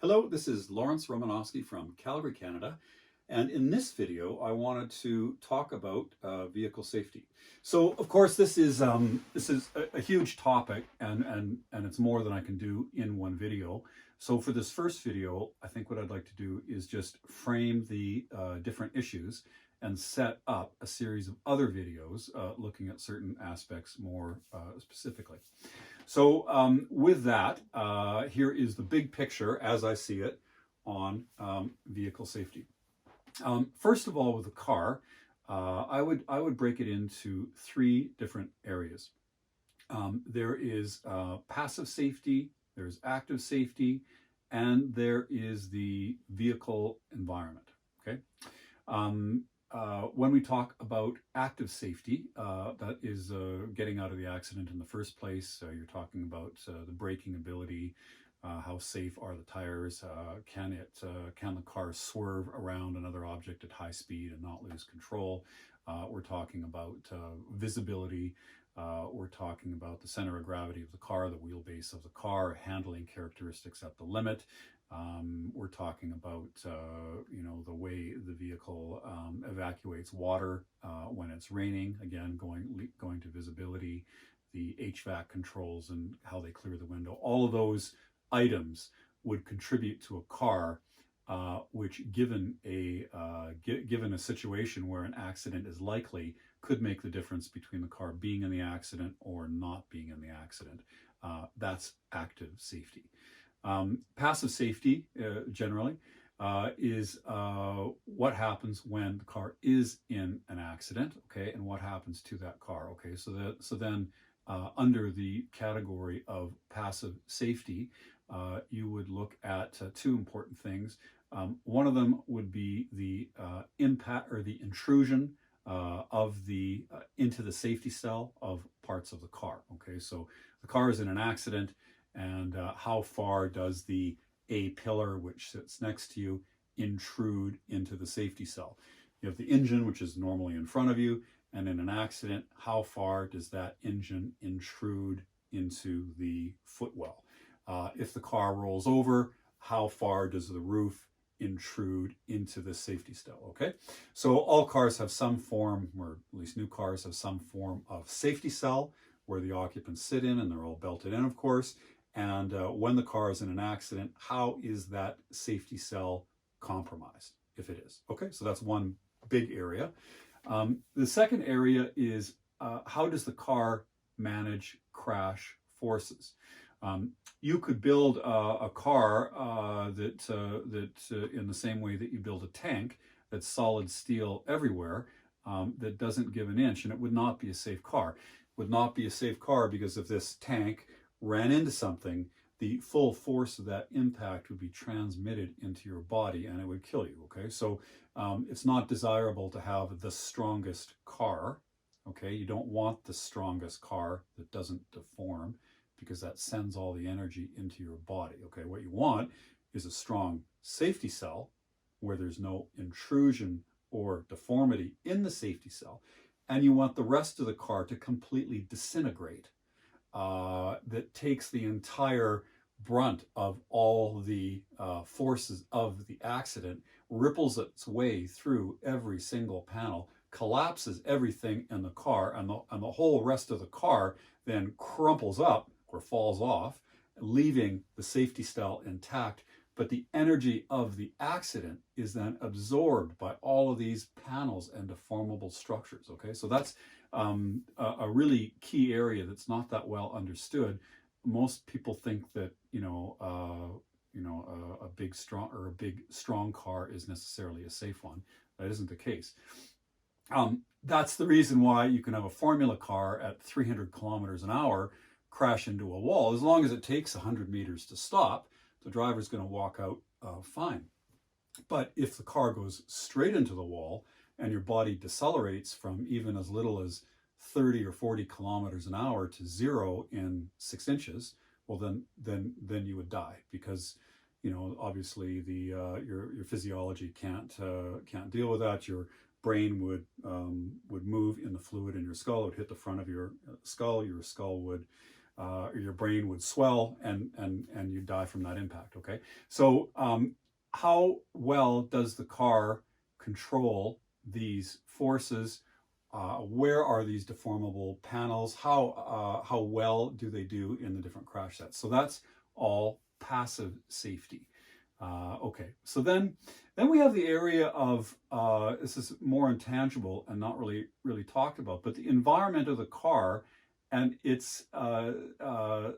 Hello, this is Romanosky from Calgary, Canada, and in this video I wanted to talk about vehicle safety. So of course this is a huge topic and it's more than I can do in one video. So for this first video, I think what I'd like to do is just frame the different issues and set up a series of other videos looking at certain aspects more specifically. So with that, here is the big picture as I see it on vehicle safety. First of all, with a car, I would break it into three different areas. There is passive safety, there's active safety, and there is the vehicle environment. Okay. When we talk about active safety, that is getting out of the accident in the first place. You're talking about the braking ability, how safe are the tires, can the car swerve around another object at high speed and not lose control. We're talking about visibility. We're talking about the center of gravity of the car, the wheelbase of the car, handling characteristics at the limit. We're talking about, the way the vehicle evacuates water when it's raining, again, going to visibility, the HVAC controls and how they clear the window. All of those items would contribute to a car which, given a situation where an accident is likely, could make the difference between the car being in the accident or not being in the accident. That's active safety. Passive safety, generally, is what happens when the car is in an accident, okay, and what happens to that car, okay. So then, under the category of passive safety, you would look at two important things. One of them would be the impact or the intrusion of the into the safety cell of parts of the car. Okay, so the car is in an accident, and how far does the A pillar, which sits next to you, intrude into the safety cell? You have the engine, which is normally in front of you, and in an accident, how far does that engine intrude into the footwell? If the car rolls over, how far does the roof intrude into the safety cell? Okay, so all cars have some form, or at least new cars have some form of safety cell where the occupants sit in, and they're all belted in, of course. And when the car is in an accident, how is that safety cell compromised, if it is? Okay, so that's one big area. The second area is how does the car manage crash forces? You could build a car that in the same way that you build a tank that's solid steel everywhere, that doesn't give an inch, and it would not be a safe car. It would not be a safe car because if this tank ran into something, the full force of that impact would be transmitted into your body and it would kill you, okay? So it's not desirable to have the strongest car, okay? You don't want the strongest car that doesn't deform, because that sends all the energy into your body, okay? What you want is a strong safety cell where there's no intrusion or deformity in the safety cell, and you want the rest of the car to completely disintegrate. That takes the entire brunt of all the forces of the accident, ripples its way through every single panel, collapses everything in the car, and the whole rest of the car then crumples up or falls off, leaving the safety cell intact. But the energy of the accident is then absorbed by all of these panels and deformable structures. Okay, so that's a really key area that's not that well understood. Most people think that a big strong car is necessarily a safe one. That isn't the case. That's the reason why you can have a formula car at 300 kilometers an hour crash into a wall. As long as it takes 100 meters to stop, the driver's going to walk out fine. But if the car goes straight into the wall and your body decelerates from even as little as 30 or 40 kilometers an hour to 0 in 6 inches, well then you would die, because obviously your physiology can't deal with that. Your brain would move in the fluid in your skull. It would hit the front of your skull. Your skull would or your brain would swell, and you die from that impact. Okay, so how well does the car control these forces? Where are these deformable panels? How well do they do in the different crash sets? So that's all passive safety. Okay, so then we have the area of this is more intangible and not really talked about, but the environment of the car and its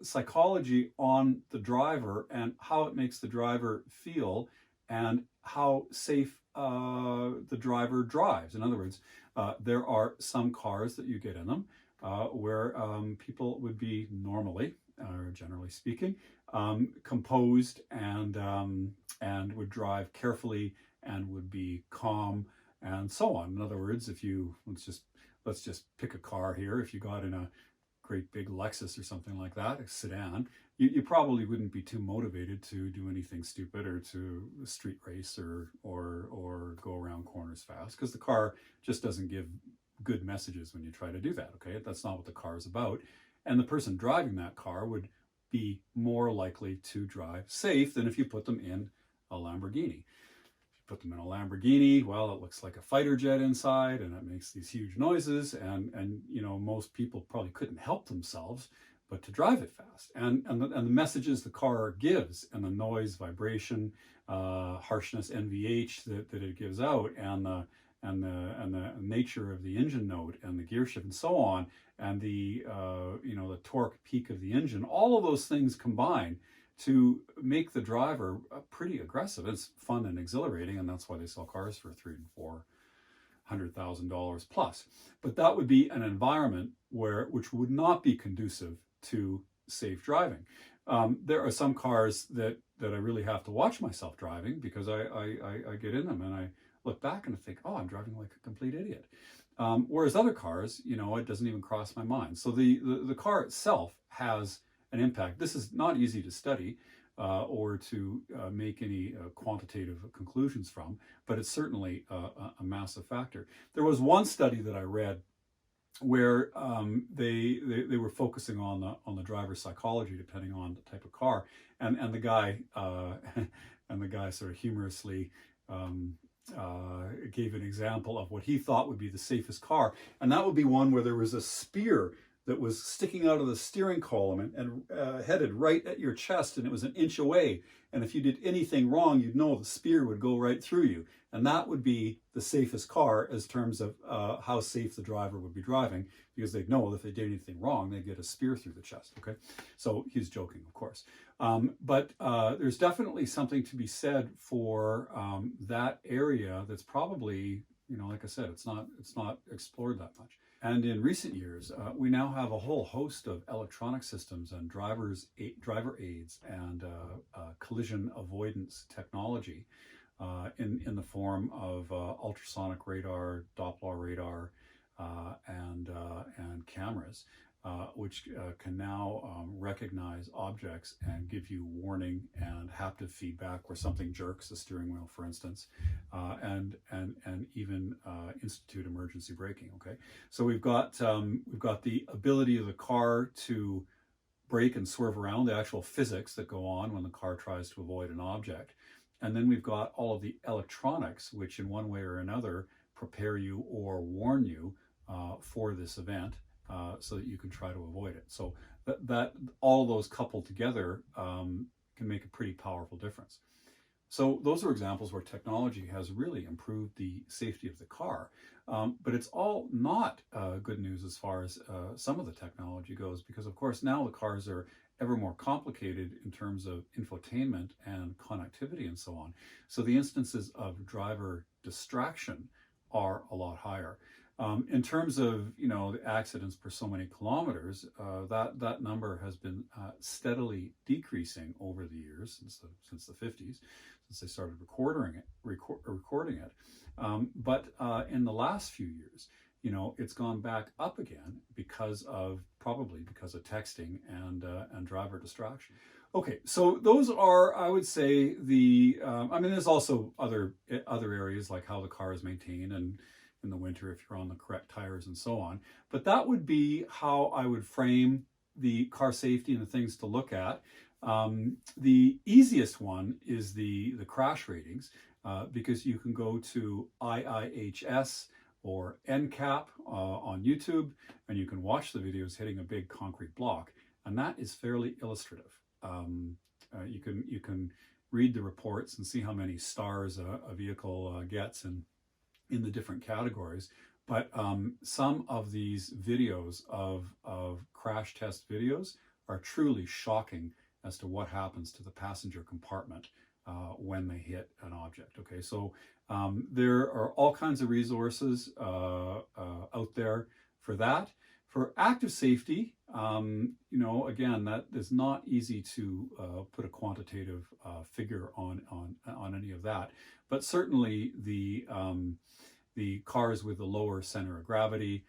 psychology on the driver and how it makes the driver feel and how safe the driver drives. In other words, there are some cars that you get in them where people would be normally, or generally speaking, composed and would drive carefully and would be calm and so on. In other words, if you let's just pick a car here. If you got in a great big Lexus or something like that, a sedan, you probably wouldn't be too motivated to do anything stupid or to street race or go around corners fast, because the car just doesn't give good messages when you try to do that. Okay, that's not what the car is about. And the person driving that car would be more likely to drive safe than if you put them in a Lamborghini. If you put them in a Lamborghini, well, it looks like a fighter jet inside and it makes these huge noises, and you know, most people probably couldn't help themselves but to drive it fast. And the messages the car gives, and the noise, vibration, harshness, NVH that it gives out, and the nature of the engine note and the gear shift and so on, and the you know, the torque peak of the engine, all of those things combine to make the driver pretty aggressive. It's fun and exhilarating, and that's why they sell cars for $300,000 and $400,000 plus. But that would be an environment which would not be conducive to safe driving. There are some cars that I really have to watch myself driving, because I get in them and I look back and I think, oh, I'm driving like a complete idiot. Whereas other cars, you know, it doesn't even cross my mind. So the car itself has an impact. This is not easy to study or to make any quantitative conclusions from, but it's certainly a massive factor. There was one study that I read where they were focusing on the driver's psychology depending on the type of car, and the guy and the guy sort of humorously gave an example of what he thought would be the safest car, and that would be one where there was a spear that was sticking out of the steering column and headed right at your chest, and it was an inch away, and if you did anything wrong, you'd know the spear would go right through you, and that would be the safest car as terms of how safe the driver would be driving, because they'd know that if they did anything wrong, they'd get a spear through the chest. Okay, so he's joking, of course, but there's definitely something to be said for that area that's probably, you know, like I said, it's not explored that much. And in recent years, we now have a whole host of electronic systems and driver aids and collision avoidance technology in the form of ultrasonic radar, Doppler radar, and cameras, which can now recognize objects and give you warning and haptic feedback where something jerks the steering wheel, for instance, and even institute emergency braking. Okay, so we've got the ability of the car to brake and swerve around, the actual physics that go on when the car tries to avoid an object, and then we've got all of the electronics which, in one way or another, prepare you or warn you for this event. So that you can try to avoid it. So that all those coupled together can make a pretty powerful difference. So those are examples where technology has really improved the safety of the car. But it's all not good news as far as some of the technology goes, because of course now the cars are ever more complicated in terms of infotainment and connectivity and so on. So the instances of driver distraction are a lot higher. In terms of, you know, the accidents per so many kilometers, that number has been steadily decreasing over the years since the 50s, since they started recording it. But in the last few years, you know, it's gone back up again probably because of texting and driver distraction. Okay, so those are, I would say, I mean, there's also other areas like how the car is maintained and in the winter if you're on the correct tires and so on. But that would be how I would frame the car safety and the things to look at, the easiest one is the crash ratings, because you can go to IIHS or NCAP on YouTube, and you can watch the videos hitting a big concrete block, and that is fairly illustrative. You can read the reports and see how many stars a vehicle gets in the different categories. But some of these videos of crash test videos are truly shocking as to what happens to the passenger compartment when they hit an object. Okay, so there are all kinds of resources out there for that. For active safety, you know, again, that is not easy to put a quantitative figure on any of that, but certainly the cars with the lower center of gravity,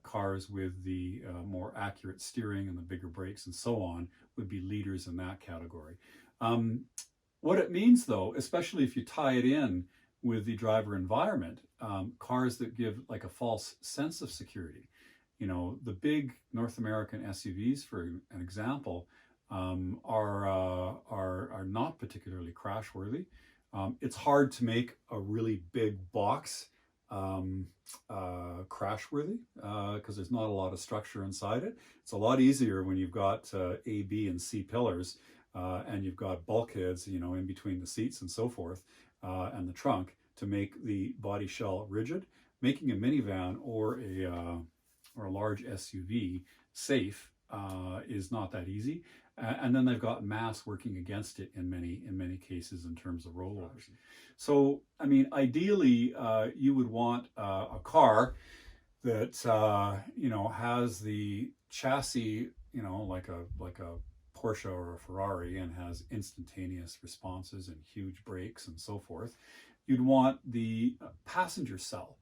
cars with the more accurate steering and the bigger brakes and so on would be leaders in that category. What it means, though, especially if you tie it in with the driver environment, cars that give like a false sense of security. You know, the big North American SUVs, for an example, are not particularly crash worthy. It's hard to make a really big box crash worthy because there's not a lot of structure inside it. It's a lot easier when you've got A, B, and C pillars, and you've got bulkheads, you know, in between the seats and so forth, and the trunk, to make the body shell rigid. Making a minivan or a large SUV safe is not that easy. And then they've got mass working against it in many cases in terms of rollovers. So, I mean, ideally, you would want a car that you know, has the chassis, you know, like a Porsche or a Ferrari, and has instantaneous responses and huge brakes and so forth. You'd want the passenger cell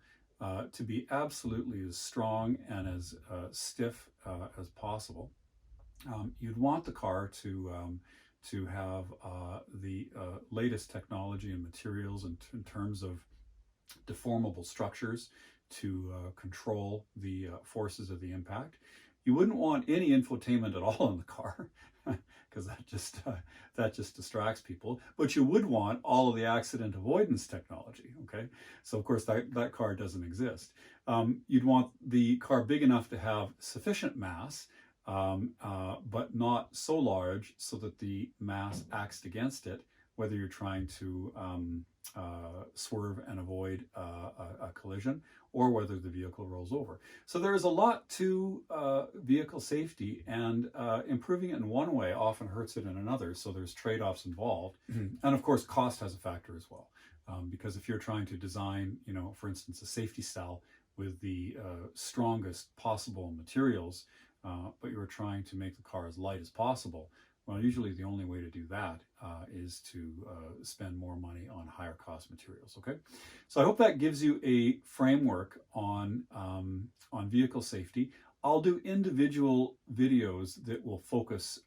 to be absolutely as strong and as stiff as possible. You'd want the car to have the latest technology and materials in terms of deformable structures to control the forces of the impact. You wouldn't want any infotainment at all in the car because that just distracts people. But you would want all of the accident avoidance technology. Okay, so of course that car doesn't exist. You'd want the car big enough to have sufficient mass, but not so large so that the mass acts against it, whether you're trying to swerve and avoid a collision, or whether the vehicle rolls over. So there's a lot to vehicle safety, and improving it in one way often hurts it in another, so there's trade-offs involved. And of course, cost has a factor as well, because if you're trying to design, you know, for instance, a safety cell with the strongest possible materials, but you're trying to make the car as light as possible, well, usually the only way to do that is to spend more money on higher cost materials. Okay, so I hope that gives you a framework on vehicle safety. I'll do individual videos that will focus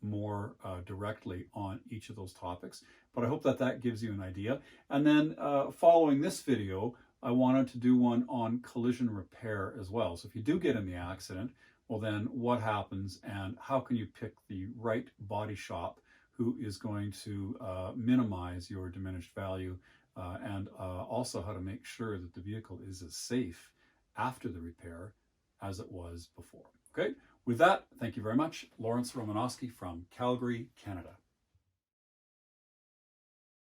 more directly on each of those topics, but I hope that gives you an idea. And then following this video, I wanted to do one on collision repair as well. So if you do get in the accident, well then what happens, and how can you pick the right body shop who is going to minimize your diminished value, and also how to make sure that the vehicle is as safe after the repair as it was before. Okay, with that, thank you very much. Lawrence Romanosky from Calgary, Canada.